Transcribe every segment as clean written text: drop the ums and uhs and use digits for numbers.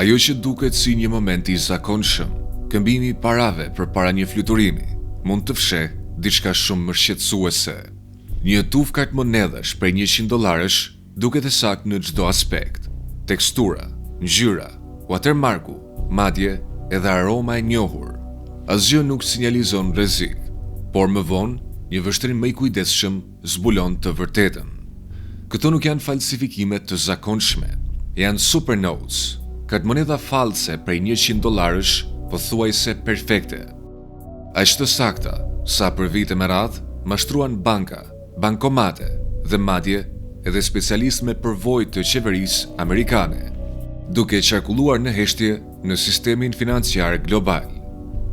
Ajo që duket si një moment i zakonshëm, këmbimi i parave përpara një fluturimi, mund të fsheh diçka shumë më shqetësuese. Një tuf kartmonedhash prej $100 duket e saktë në çdo aspekt: tekstura, ngjyra, watermarku, madje edhe aroma e njohur. Asgjë nuk sinjalizon rrezik, por më vonë një vështrim më i kujdesshëm zbulon të vërtetën. Këto nuk janë falsifikime të zakonshme, janë supernotes, kartmonedha false prej $100 pothuajse perfekte. Aq të sakta sa për vite me radhë mashtruan banka, bankomate dhe madje edhe specialistë me përvojë të qeverisë amerikane, duke qarkulluar në heshtje në sistemin financiar global.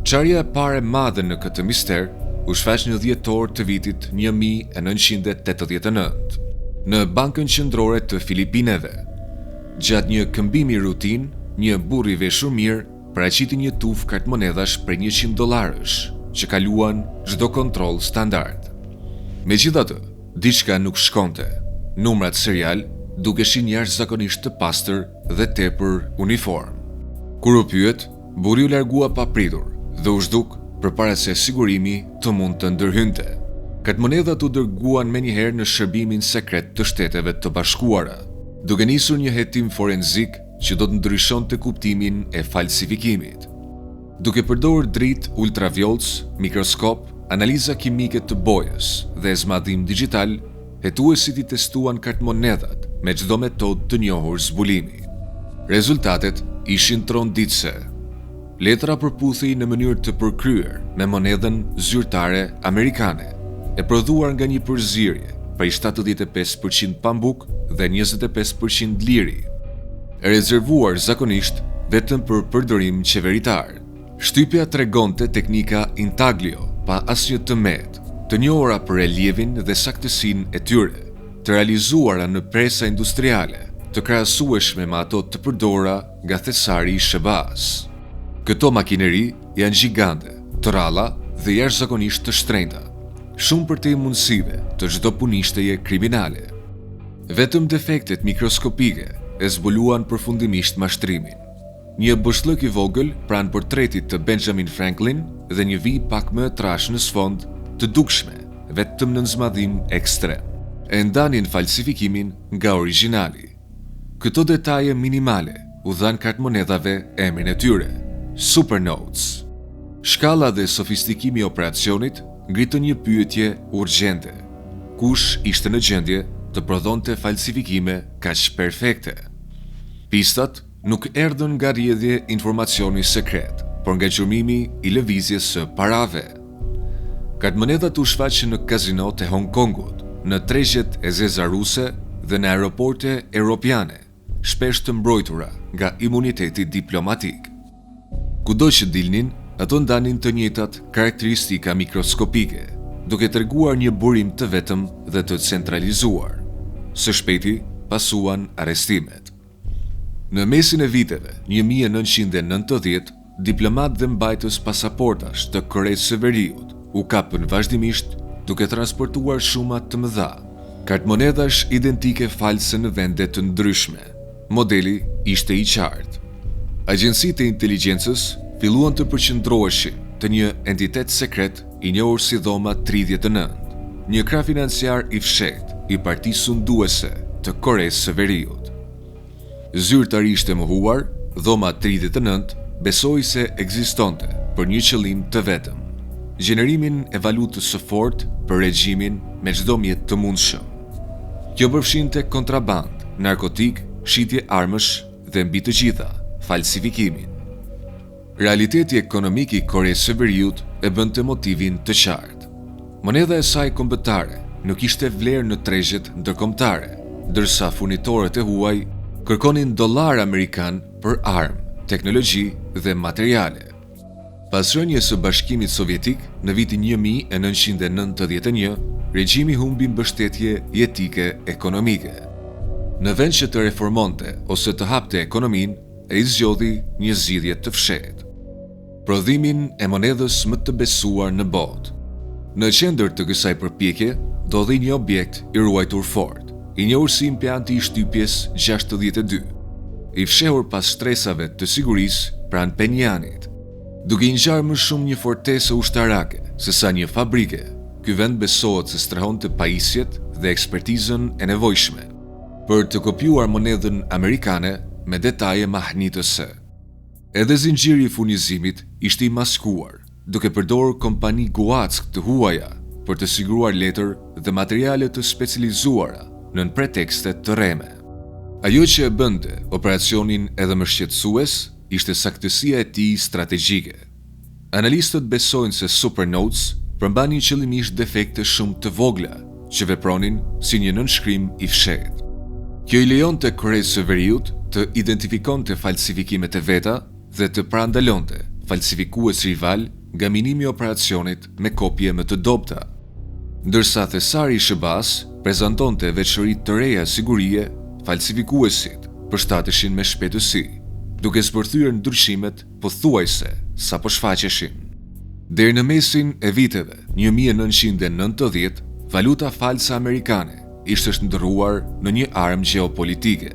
Çarja e parë e madhe në këtë mister u shfaq në dhjetor të vitit 1989 në Bankën Qendrore të Filipineve. Gjatë një këmbimi rutin, një burr i veshur mirë paraqiti një tuf kartmonedhash prej $100 që kaluan çdo kontroll standard. Megjithatë, diçka nuk shkonte. Numrat serial dukeshin jashtëzakonisht të pastër dhe tepër uniform. Kur u pyet, burri u largua papritur dhe u zhduk përpara se sigurimi të mund të ndërhynte. Kartmonedhat u dërguan menjëherë në shërbimin sekret të Shteteve të Bashkuara, duke nisur një hetim forenzik që do të ndryshonte kuptimin e falsifikimit. Duke përdorur dritë ultraviols, mikroskop, analiza kimike të bojës dhe zmadhim digjital, hetuesit i testuan kartmonedhat me çdo metodë të njohur zbulimi. Rezultatet ishin tronditëse. Letra përputhej në mënyrë të përkryer me monedhën zyrtare amerikane, e prodhuar nga një përzierje prej 75% pambuk dhe 25% liri, e rezervuar zakonisht vetëm për përdorim qeveritar. Shtypja tregonte teknika intaglio pa asnjë tëmet, të njohura për relievin dhe saktësinë e tyre, të realizuara në presa industriale, të krahasueshme me ato të përdorura nga thesari i SBA-s. Këto makineri janë gjigante, të ralla dhe jashtëzakonisht të shtrenjta, shumë përtej mundësive të çdo punishtaje kriminale. Vetëm defektet mikroskopike e zbuluan përfundimisht mashtrimin. Një bëshllëk i vogël pranë portretit të Benjamin Franklin dhe një vijë pak më e trashë në sfond, të dukshme vetëm në zmadhim ekstrem, e ndanin falsifikimin nga origjinali. Këto detaje minimale u dhan kartmonedhave emrin e tyre: supernotes. Shkalla dhe sofistikimi i operacionit ngritën një pyetje urgjente: kush ishte në gjendje të prodhonte falsifikime kaq perfekte? Pistat nuk erdhën nga rrjedhje informacioni sekret, por nga gjurmimi i lëvizjes së parave. Kartmonedhat u shfaqën në kazinot e Hong Kongut, në tregjet e zeza ruse dhe në aeroporte europiane, shpesh të mbrojtura nga imuniteti diplomatik. Kudo që dilnin, ato ndanin të njëjtat karakteristika mikroskopike, duke treguar një burim të vetëm dhe të centralizuar. Së shpejti pasuan arrestimet. Në mesin e viteve 1990, diplomat dhe mbajtës pasaportash të Koresë së Veriut u kapën vazhdimisht duke transportuar shuma të mëdha kartmonedhash identike false në vende të ndryshme. Modeli ishte i qartë. Agjencitë e inteligjencës filluan të përqendroheshin te një entitet sekret i njohur si Dhoma 39, një krah financiar i fshehtë i partisë sunduese të Koresë së Veriut. Zyrtarisht e mohuar, Dhoma 39 besoi se ekzistonte për një qëllim të vetëm: gjenerimin e valutës së fortë për regjimin me çdo mjet të mundshëm. Kjo përfshinte kontraband, narkotik, shitje armësh dhe mbi të gjitha, falsifikimin. Realiteti ekonomik i Koresë së Veriut e bënte motivin të qartë. Monedha e saj kombëtare nuk ishte vlerë në tregjet ndërkombëtare, ndërsa furnitorët e huaj kërkonin dollar amerikan për armë, teknologji dhe materiale. Pas rënies së Bashkimit Sovjetik në vitin 1991, regjimi humbi mbështetje jetike ekonomike. Në vend që të reformonte ose të hapte ekonominë, ai zgjodhi një zgjidhje të fshehtë: prodhimin e monedhës më të besuar në botë. Në qendër të kësaj përpjekje ndodhi një objekt i ruajtur fort, i njohur si impianti i shtypjes 62. i fshehur pas shtresave të sigurisë pranë Penjanit. Duke i ngjarë më shumë një fortesë ushtarake se sa një fabrike, ky vend besohet se strehonte pajisjet dhe ekspertizën e nevojshme për të kopjuar monedhën amerikane me detaje mahnitëse. Edhe zinxhiri i furnizimit ishte i maskuar, duke përdorur kompani guack të huaja për të siguruar letër dhe materiale të specializuara nën pretekste të rreme. Ajo që e bënte operacionin edhe më shqetësues ishte saktësia e tij strategjike. Analistët besojnë se Supernotes përmbanin qëllimisht defekte shumë të vogla që vepronin si një nënshkrim i fshehtë. Kjo i lejonte Koresë së Veriut të identifikonte falsifikimet e veta dhe të parandalonte falsifikues rival nga minimi i operacionit me kopje më të dobta. Ndërsa thesari i SBA-s prezantonte veçori të reja sigurie, falsifikuesit përshtateshin me shpejtësi, duke zbërthyer ndryshimet pothuajse sapo shfaqeshin. Deri në mesin e viteve 1990, valuta falsa amerikane ishte shndërruar në një armë gjeopolitike.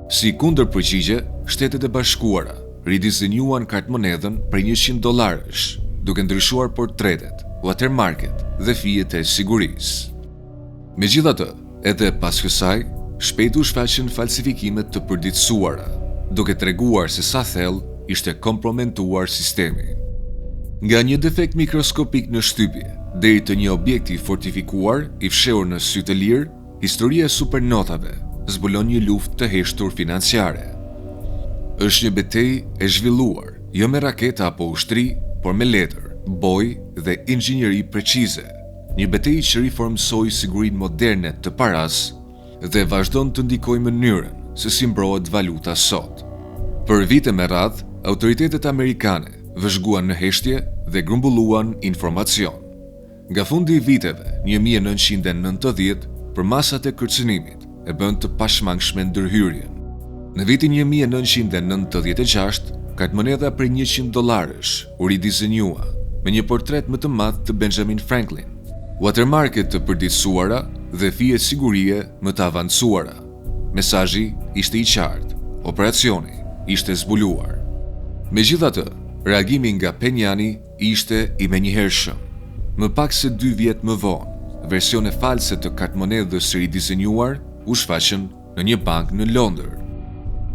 Si kundërpërgjigje, Shtetet e Bashkuara ridizenjuan kartmonedhën prej $100, duke ndryshuar portretet, watermarket dhe fijet e sigurisë. Megjithatë, edhe pas kësaj, shpejt u shfaqën falsifikimet të përditësuara, duke treguar se sa thellë ishte komprometuar sistemi. Nga një defekt mikroskopik në shtypje deri te një objekti fortifikuar i fshehur në sy të lirë, historia e supernotave zbulon një luftë të heshtur financiare. Është një betejë e zhvilluar, jo me raketa apo ushtri, por me letër, bojë dhe inxhinieri precize. Një betejë që riformsoi sigurinë moderne të paras dhe vazhdon të ndikojë mënyrën se si mbrohet valuta sot. Për vite me radhë, autoritetet amerikane vëzhguan në heshtje dhe grumbulluan informacion. Nga fundi i viteve 1990, përmasat e kërcënimit e bën të pashmangshme ndërhyrjen. Në vitin 1996, kartmonedha prej $100 u ridizenjua me një portret më të madh të Benjamin Franklin, watermarket të përditësuara dhe fije sigurie më të avancuara. Mesazhi ishte i qartë, operacioni ishte zbuluar. Megjithatë, reagimi nga Penjani ishte i menjëhershëm. Më pak se 2 vjet më vonë, versione false të kartmonedhës së ridizenjuar u shfaqën në një bankë në Londër.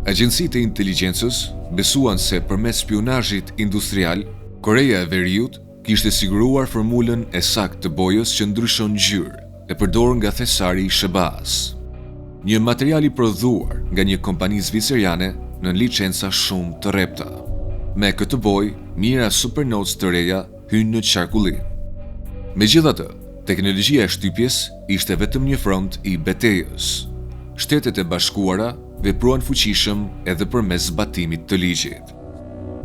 Agjencitë e inteligjencës besuan se përmes spionazhit industrial, Koreja e Veriut kishte siguruar formulën e saktë të bojës që ndryshon ngjyrë, e përdorur nga thesari i SBA-s. Një material i prodhuar nga një kompani zviceriane në licenca shumë të rrepta. Me këtë bojë, mira Supernotes të reja hynë në qarkullim. Megjithatë, teknologjia e shtypjes ishte vetëm një front i betejës. Shtetet e Bashkuara vepruan fuqishëm edhe përmes zbatimit të ligjit.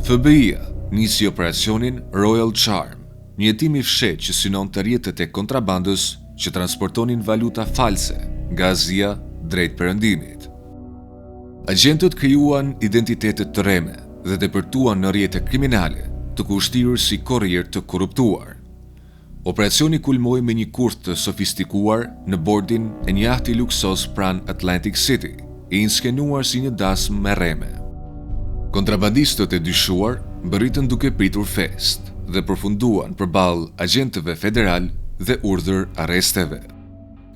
FBI-a nisi operacionin Royal Charm, një hetim i fshehtë që synonte rrjetet e kontrabandës që transportonin valuta false nga Azia drejt Perëndimit. Agjentët krijuan identitete të rreme dhe depërtuan në rrjete kriminale të kushtirur si korrier të korruptuar. Operacioni kulmoi me një kurth të sofistikuar në bordin e një jahti luksos pranë Atlantic City, i inskenuar si një dasmë me rreme. Kontrabandistët e dyshuar mbërritën duke pritur fest dhe përfunduan përballë agjentëve federal dhe urdhër arresteve.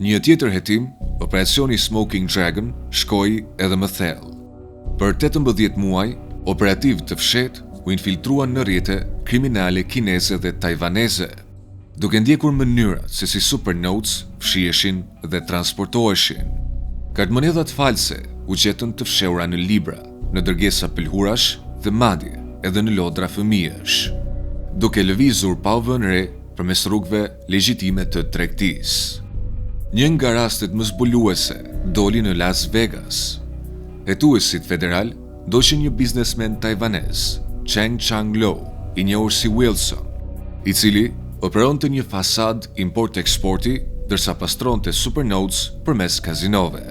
Një tjetër hetim, operacioni Smoking Dragon, shkoi edhe më thellë. Për 18 muaj, operativë të fshehtë u infiltruan në rrjete kriminale kineze dhe tajvaneze, duke ndjekur mënyrat se si Supernotes fshiheshin dhe transportoheshin. Kartmonedhat false u gjetën të fshehura në libra, në dërgesa pëlhurash dhe madje edhe në lodra fëmijësh, duke lëvizur pa u vënë re përmes rrugëve legjitime të tregtisë. Një nga rastet më zbuluese doli në Las Vegas. Hetuesit federal doqën një biznesmen tajvanez, Cheng Chang-lo, i njohur si Wilson, i cili operonte një fasad import-eksporti dërsa pastronte Supernotes përmes kazinove.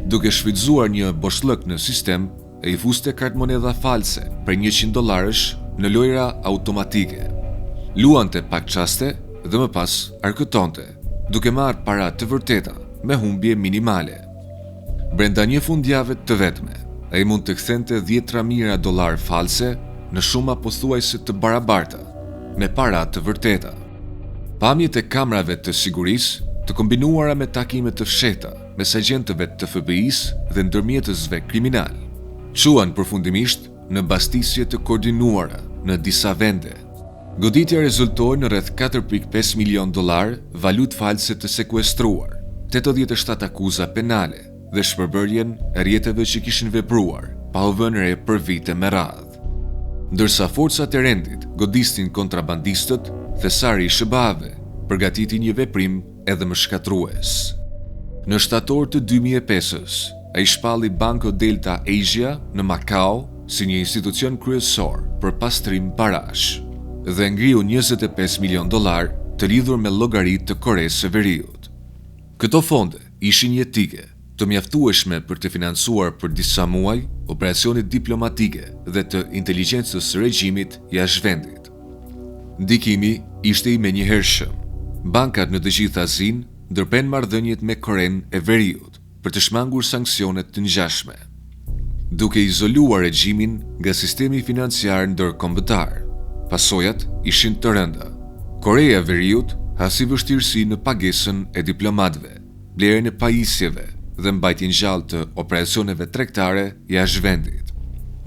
Duke shfrytzuar një boshllëk në sistem, e i fuste kartmonedha false për $100 në lojra automatike. Luante pak çaste dhe më pas arkëtonte, duke marrë para të vërteta me humbje minimale. Brenda një fundjave të vetme, ai mund të kthente $10,000 false në shuma pothuajse të barabarta, me para të vërteta. Pamjet e kamerave të sigurisë, të kombinuara me takime të fshehta mes agjentëve të FBI-s dhe ndërmjetësve kriminal, quan përfundimisht në bastisje të koordinuara në disa vende. Goditja rezultoi në rreth $4.5 milion valutë false të sekuestruar, 87 akuza penale dhe shpërbërjen e rjetëve që kishin vepruar pa u vënë re për vite me radhë. Ndërsa forcat e rendit godisnin kontrabandistët, thesari i SBA-ve përgatiti një veprim edhe më shkatrues. Në shtator të 2005-s, ai shpalli Banco Delta Asia në Macau si një institucion kryesor për pastrim parash dhe ngriu $25 milion të lidhur me llogaritë të Koresë së Veriut. Këto fonde ishin jetike, të mjaftueshme për të financuar për disa muaj operacione diplomatike dhe të inteligjencës së regjimit jashtë vendit. Ndikimi ishte i menjëhershëm. Bankat në të gjithë Azinë ndërpen marrëdhëniet me Korenë e Veriut për të shmangur sanksionet të ngjashme, duke izoluar regjimin nga sistemi financiar ndërkombëtar. Pasojat ishin të rënda. Koreja e Veriut hasi vështirësi në pagesën e diplomatëve, blerjen e pajisjeve dhe mbajtjen gjallë të operacioneve tregtare jashtë vendit.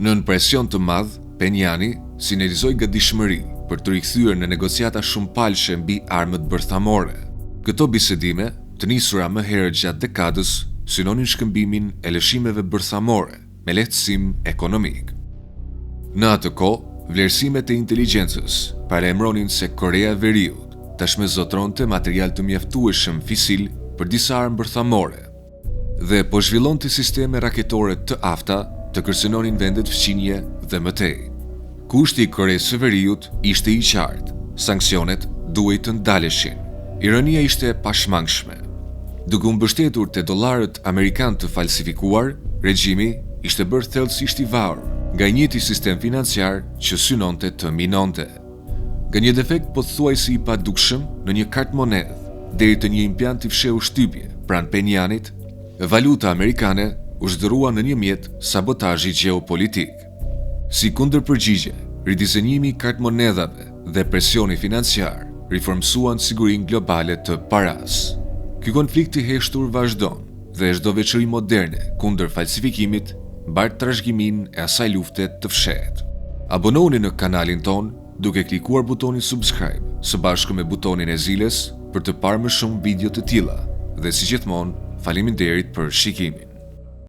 Nën presion të madh, Penjani sinjalizoi gatishmëri për të rikthyer në negociata shumëpalëshe mbi armët bërthamore. Këto bisedime, të nisura më herët gjatë dekadës, synonin shkëmbimin e lëshimeve bërthamore me lehtësim ekonomik. Në atë kohë, vlerësimet e inteligjencës paralajmëronin se Korea e Veriut tashmë zotronte material të mjaftueshëm fisil për disa armë bërthamore dhe po zhvillonte sisteme raketore të afta të kërcënonin vendet fqinje dhe mëtej. Kushti i Koresë së Veriut ishte i qartë, sanksionet duhej të ndaleshin. Ironia ishte e pashmangshme. Duke u mbështetur te dollarët amerikan të falsifikuar, regjimi ishte bërë thellësisht i varur nga njëjti sistem financiar që synonte të minonte. Nga një defekt pothuajse i padukshëm në një kartë monedh deri te një impiant i fshehur shtypje pranë Penjanit, valuta amerikane u zhdërua në një mjet sabotazhi gjeopolitik. Si kundërpërgjigje, ridizenjimi i kartë monedhave dhe presioni financiar riformsuan sigurinë globale të paras. Ky konflikt i heshtur vazhdon dhe çdo veçori moderne kundër falsifikimit mbart trashëgiminë e asaj lufte të fshehtë. Abonohuni në kanalin ton duke klikuar butonin subscribe së bashku me butonin e zilës për të parë më shumë video të tilla dhe si gjithmonë faleminderit për shikimin.